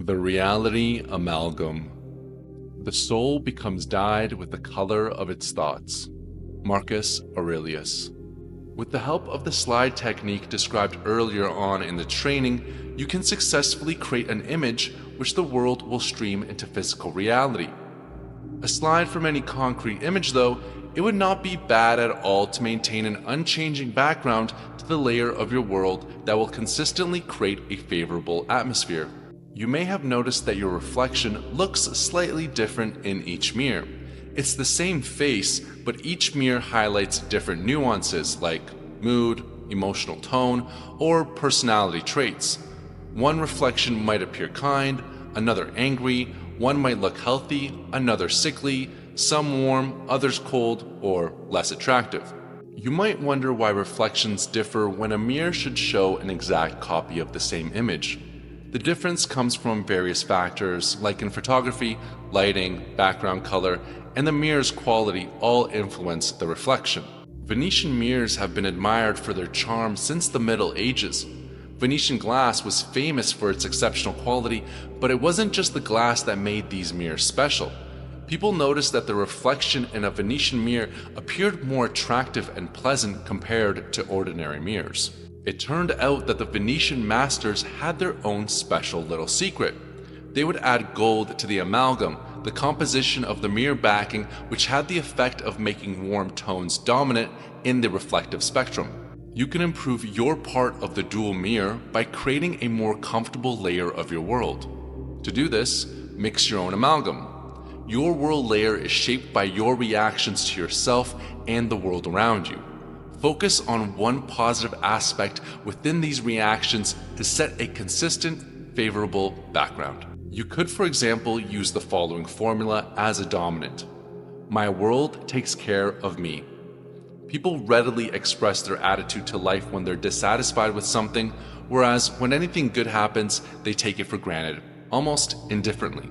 The Reality Amalgam. The soul becomes dyed with the color of its thoughts. Marcus Aurelius. With the help of the slide technique described earlier on in the training, you can successfully create an image which the world will stream into physical reality. Aside from any concrete image though, it would not be bad at all to maintain an unchanging background to the layer of your world that will consistently create a favorable atmosphere. You may have noticed that your reflection looks slightly different in each mirror. It's the same face, but each mirror highlights different nuances like mood, emotional tone, or personality traits. One reflection might appear kind, another angry, one might look healthy, another sickly, some warm, others cold, or less attractive. You might wonder why reflections differ when a mirror should show an exact copy of the same image. The difference comes from various factors, like in photography, lighting, background color, and the mirror's quality all influence the reflection. Venetian mirrors have been admired for their charm since the Middle Ages. Venetian glass was famous for its exceptional quality, but it wasn't just the glass that made these mirrors special. People noticed that the reflection in a Venetian mirror appeared more attractive and pleasant compared to ordinary mirrors. It turned out that the Venetian masters had their own special little secret. They would add gold to the amalgam, the composition of the mirror backing, which had the effect of making warm tones dominant in the reflective spectrum. You can improve your part of the dual mirror by creating a more comfortable layer of your world. To do this, mix your own amalgam. Your world layer is shaped by your reactions to yourself and the world around you. Focus on one positive aspect within these reactions to set a consistent, favorable background. You could, for example, use the following formula as a dominant. My world takes care of me. People readily express their attitude to life when they're dissatisfied with something, whereas when anything good happens, they take it for granted, almost indifferently.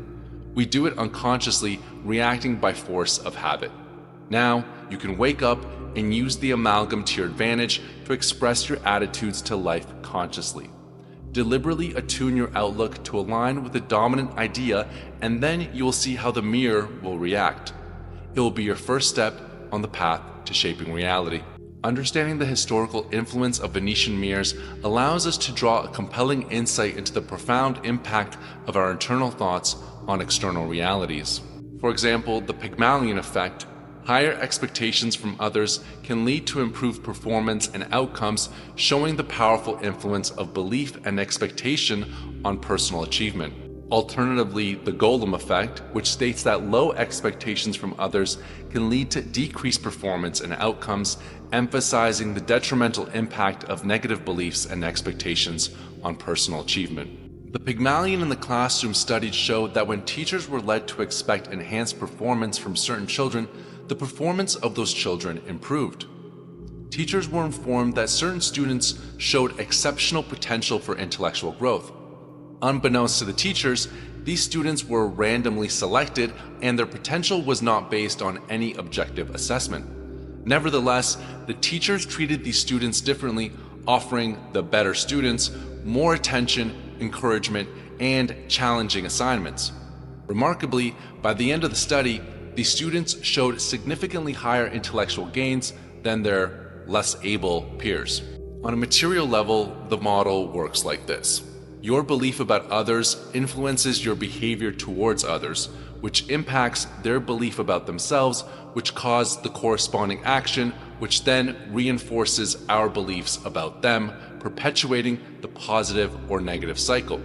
We do it unconsciously, reacting by force of habit. Now, you can wake up and use the amalgam to your advantage to express your attitudes to life consciously. Deliberately attune your outlook to align with the dominant idea, and then you will see how the mirror will react. It will be your first step on the path to shaping reality. Understanding the historical influence of Venetian mirrors allows us to draw a compelling insight into the profound impact of our internal thoughts on external realities. For example, the Pygmalion effect. Higher expectations from others can lead to improved performance and outcomes, showing the powerful influence of belief and expectation on personal achievement. Alternatively, the Golem effect, which states that low expectations from others can lead to decreased performance and outcomes, emphasizing the detrimental impact of negative beliefs and expectations on personal achievement. The Pygmalion in the classroom studies showed that when teachers were led to expect enhanced performance from certain children, the performance of those children improved. Teachers were informed that certain students showed exceptional potential for intellectual growth. Unbeknownst to the teachers, these students were randomly selected and their potential was not based on any objective assessment. Nevertheless, the teachers treated these students differently, offering the better students more attention, encouragement, and challenging assignments. Remarkably, by the end of the study, these students showed significantly higher intellectual gains than their less able peers. On a material level, the model works like this. Your belief about others influences your behavior towards others, which impacts their belief about themselves, which causes the corresponding action, which then reinforces our beliefs about them, perpetuating the positive or negative cycle.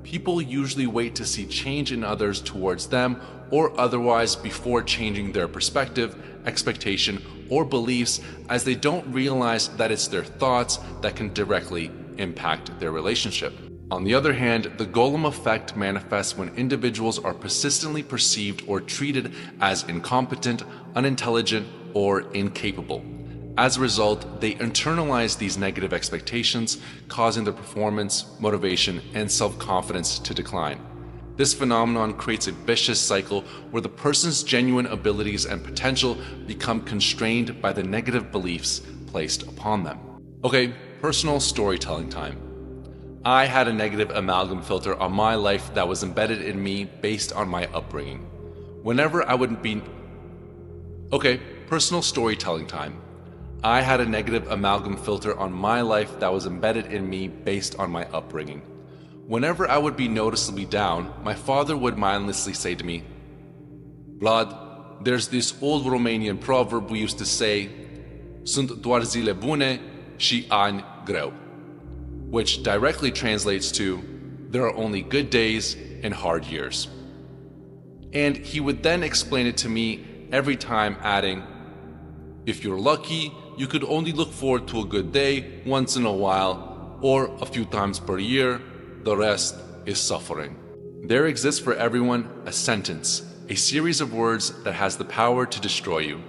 People usually wait to see change in others towards them or otherwise before changing their perspective, expectation, or beliefs, as they don't realize that it's their thoughts that can directly impact their relationship. On the other hand, the Golem effect manifests when individuals are persistently perceived or treated as incompetent, unintelligent, or incapable. As a result, they internalize these negative expectations, causing their performance, motivation, and self-confidence to decline. This phenomenon creates a vicious cycle where the person's genuine abilities and potential become constrained by the negative beliefs placed upon them. Okay, personal storytelling time. I had a negative amalgam filter on my life that was embedded in me based on my upbringing. Whenever I would be... Okay, personal storytelling time. I had a negative amalgam filter on my life that was embedded in me based on my upbringing. Whenever I would be noticeably down, my father would mindlessly say to me, Vlad, there's this old Romanian proverb we used to say, Sunt doar zile bune și ani greu, which directly translates to, there are only good days and hard years. And he would then explain it to me every time, adding, if you're lucky, you could only look forward to a good day once in a while or a few times per year. The rest is suffering. There exists for everyone a sentence, a series of words that has the power to destroy you.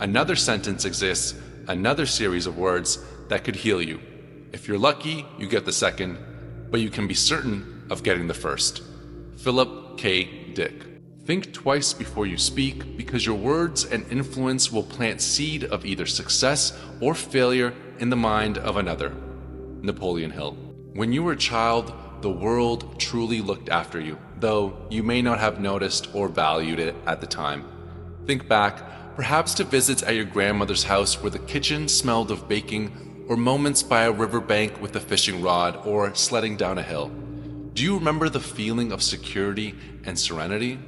Another sentence exists, another series of words that could heal you. If you're lucky, you get the second, but you can be certain of getting the first. Philip K. Dick. Think twice before you speak, because your words and influence will plant seed of either success or failure in the mind of another. Napoleon Hill. When you were a child, the world truly looked after you, though you may not have noticed or valued it at the time. Think back, perhaps to visits at your grandmother's house where the kitchen smelled of baking, or moments by a riverbank with a fishing rod or sledding down a hill. Do you remember the feeling of security and serenity?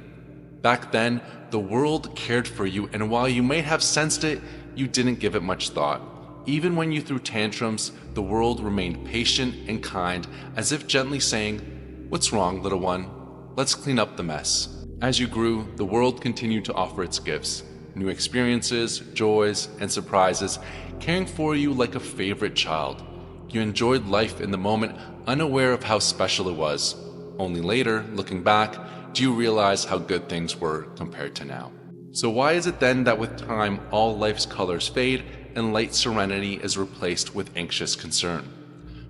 Back then, the world cared for you, and while you may have sensed it, you didn't give it much thought. Even when you threw tantrums, the world remained patient and kind, as if gently saying, "What's wrong, little one? Let's clean up the mess." As you grew, the world continued to offer its gifts, new experiences, joys, and surprises, caring for you like a favorite child. You enjoyed life in the moment, unaware of how special it was. Only later, looking back, do you realize how good things were compared to now? So why is it then that with time all life's colors fade and light serenity is replaced with anxious concern?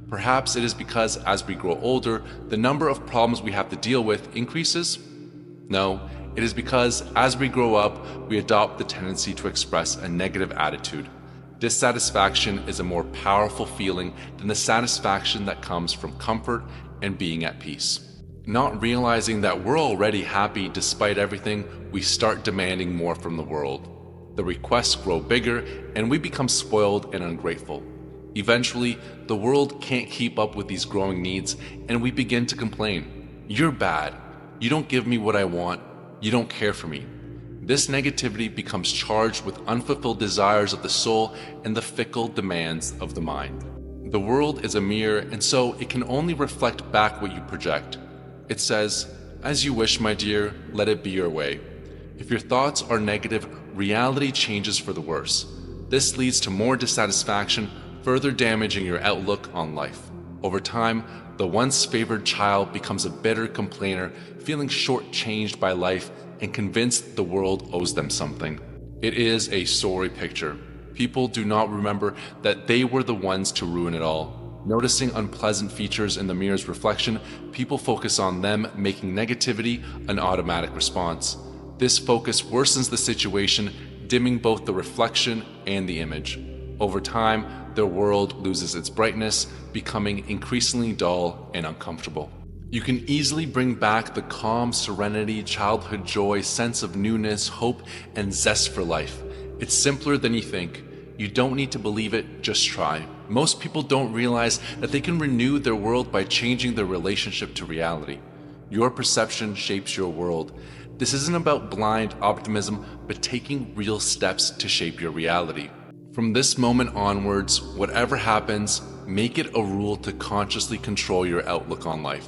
Perhaps it is because as we grow older, the number of problems we have to deal with increases? No, it is because as we grow up, we adopt the tendency to express a negative attitude. Dissatisfaction is a more powerful feeling than the satisfaction that comes from comfort and being at peace. Not realizing that we're already happy despite everything, we start demanding more from the world. The requests grow bigger and we become spoiled and ungrateful. Eventually, the world can't keep up with these growing needs and we begin to complain. You're bad. You don't give me what I want. You don't care for me. This negativity becomes charged with unfulfilled desires of the soul and the fickle demands of the mind. The world is a mirror, and so it can only reflect back what you project. It says, "As you wish, my dear, let it be your way." If your thoughts are negative, reality changes for the worse. This leads to more dissatisfaction, further damaging your outlook on life. Over time, the once favored child becomes a bitter complainer, feeling shortchanged by life and convinced the world owes them something. It is a sorry picture. People do not remember that they were the ones to ruin it all. Noticing unpleasant features in the mirror's reflection, people focus on them, making negativity an automatic response. This focus worsens the situation, dimming both the reflection and the image. Over time, their world loses its brightness, becoming increasingly dull and uncomfortable. You can easily bring back the calm, serenity, childhood joy, sense of newness, hope, and zest for life. It's simpler than you think. You don't need to believe it, just try. Most people don't realize that they can renew their world by changing their relationship to reality. Your perception shapes your world. This isn't about blind optimism, but taking real steps to shape your reality. From this moment onwards, whatever happens, make it a rule to consciously control your outlook on life.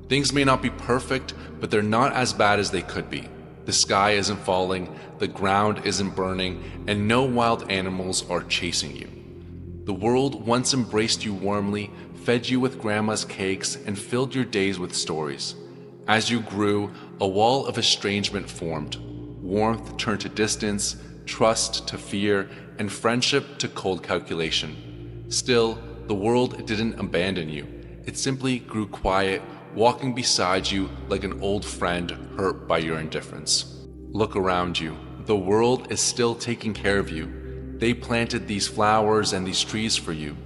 Things may not be perfect, but they're not as bad as they could be. The sky isn't falling, the ground isn't burning, and no wild animals are chasing you. The world once embraced you warmly, fed you with grandma's cakes, and filled your days with stories. As you grew, a wall of estrangement formed. Warmth turned to distance, trust to fear, and friendship to cold calculation. Still, the world didn't abandon you. It simply grew quiet, walking beside you like an old friend hurt by your indifference. Look around you. The world is still taking care of you. They planted these flowers and these trees for you.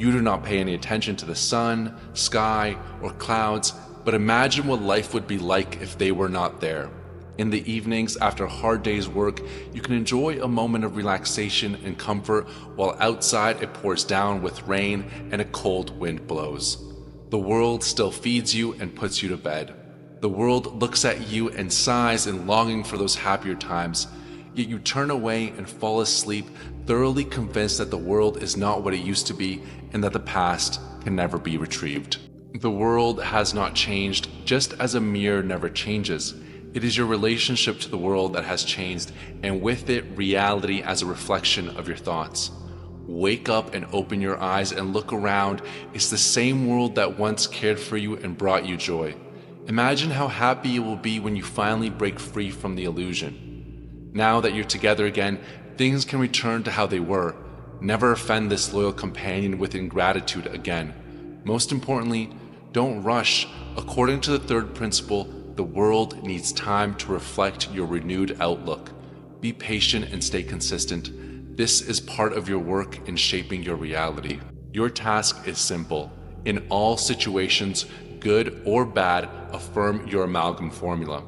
You do not pay any attention to the sun, sky, or clouds, but imagine what life would be like if they were not there. In the evenings, after a hard day's work, you can enjoy a moment of relaxation and comfort while outside it pours down with rain and a cold wind blows. The world still feeds you and puts you to bed. The world looks at you and sighs in longing for those happier times, yet you turn away and fall asleep, thoroughly convinced that the world is not what it used to be and that the past can never be retrieved. The world has not changed, just as a mirror never changes. It is your relationship to the world that has changed, and with it, reality as a reflection of your thoughts. Wake up and open your eyes and look around. It's the same world that once cared for you and brought you joy. Imagine how happy you will be when you finally break free from the illusion. Now that you're together again, things can return to how they were. Never offend this loyal companion with ingratitude again. Most importantly, don't rush. According to the third principle, the world needs time to reflect your renewed outlook. Be patient and stay consistent. This is part of your work in shaping your reality. Your task is simple. In all situations, good or bad, affirm your amalgam formula.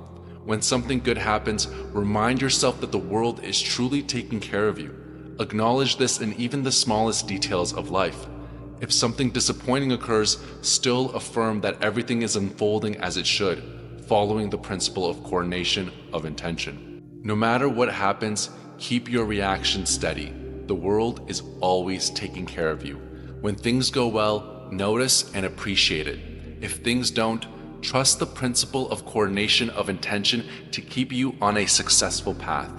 When something good happens, remind yourself that the world is truly taking care of you. Acknowledge this in even the smallest details of life. If something disappointing occurs, still affirm that everything is unfolding as it should, following the principle of coordination of intention. No matter what happens, keep your reaction steady. The world is always taking care of you. When things go well, notice and appreciate it. If things don't, trust the principle of coordination of intention to keep you on a successful path.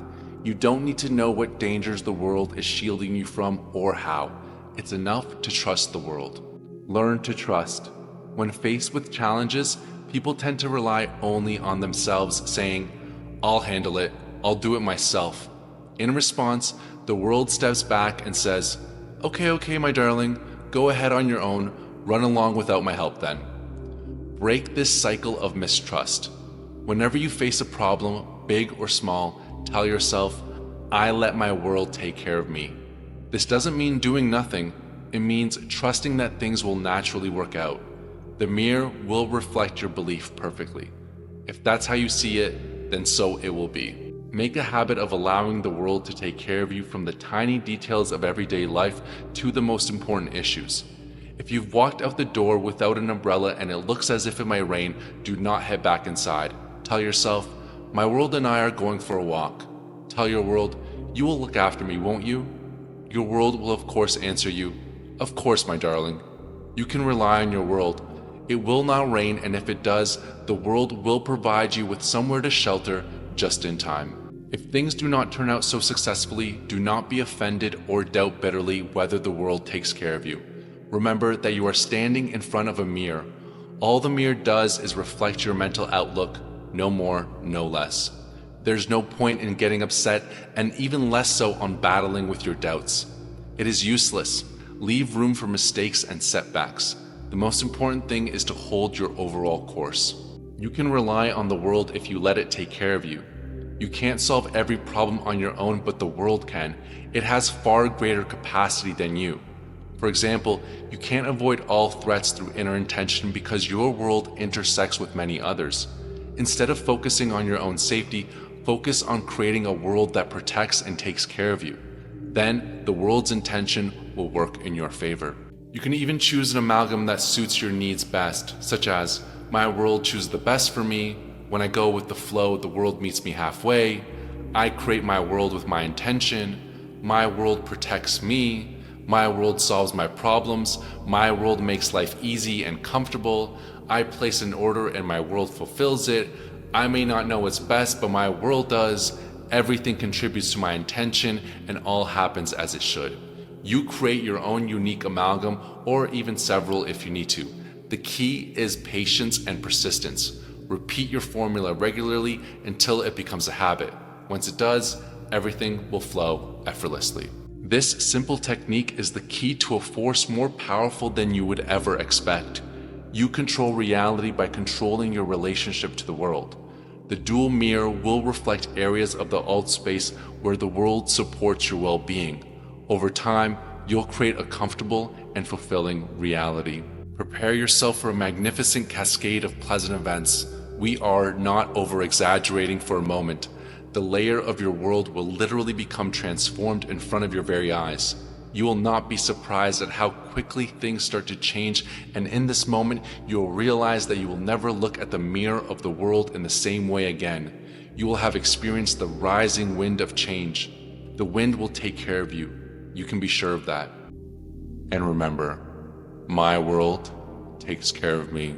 You don't need to know what dangers the world is shielding you from or how. It's enough to trust the world. Learn to trust. When faced with challenges, people tend to rely only on themselves, saying, "I'll handle it, I'll do it myself." In response, the world steps back and says, Okay, my darling, go ahead on your own, run along without my help then." Break this cycle of mistrust. Whenever you face a problem, big or small, tell yourself, "I let my world take care of me." This doesn't mean doing nothing. It means trusting that things will naturally work out. The mirror will reflect your belief perfectly. If that's how you see it, then so it will be. Make a habit of allowing the world to take care of you, from the tiny details of everyday life to the most important issues. If you've walked out the door without an umbrella and it looks as if it might rain, do not head back inside. Tell yourself, "My world and I are going for a walk." Tell your world, "You will look after me, won't you?" Your world will of course answer you, "Of course, my darling." You can rely on your world. It will not rain, and if it does, the world will provide you with somewhere to shelter just in time. If things do not turn out so successfully, do not be offended or doubt bitterly whether the world takes care of you. Remember that you are standing in front of a mirror. All the mirror does is reflect your mental outlook, no more, no less. There's no point in getting upset, and even less so on battling with your doubts. It is useless. Leave room for mistakes and setbacks. The most important thing is to hold your overall course. You can rely on the world if you let it take care of you. You can't solve every problem on your own, but the world can. It has far greater capacity than you. For example, you can't avoid all threats through inner intention because your world intersects with many others. Instead of focusing on your own safety, focus on creating a world that protects and takes care of you. Then, the world's intention will work in your favor. You can even choose an amalgam that suits your needs best, such as, "My world chooses the best for me," "When I go with the flow, the world meets me halfway," "I create my world with my intention," "My world protects me," "My world solves my problems," "My world makes life easy and comfortable," "I place an order and my world fulfills it," "I may not know what's best, but my world does," "Everything contributes to my intention," and all happens as it should. You create your own unique amalgam, or even several if you need to. The key is patience and persistence. Repeat your formula regularly until it becomes a habit. Once it does, everything will flow effortlessly. This simple technique is the key to a force more powerful than you would ever expect. You control reality by controlling your relationship to the world. The dual mirror will reflect areas of the alt space where the world supports your well-being. Over time, you'll create a comfortable and fulfilling reality. Prepare yourself for a magnificent cascade of pleasant events. We are not over-exaggerating for a moment. The layer of your world will literally become transformed in front of your very eyes. You will not be surprised at how quickly things start to change, and in this moment, you will realize that you will never look at the mirror of the world in the same way again. You will have experienced the rising wind of change. The wind will take care of you. You can be sure of that. And remember, my world takes care of me.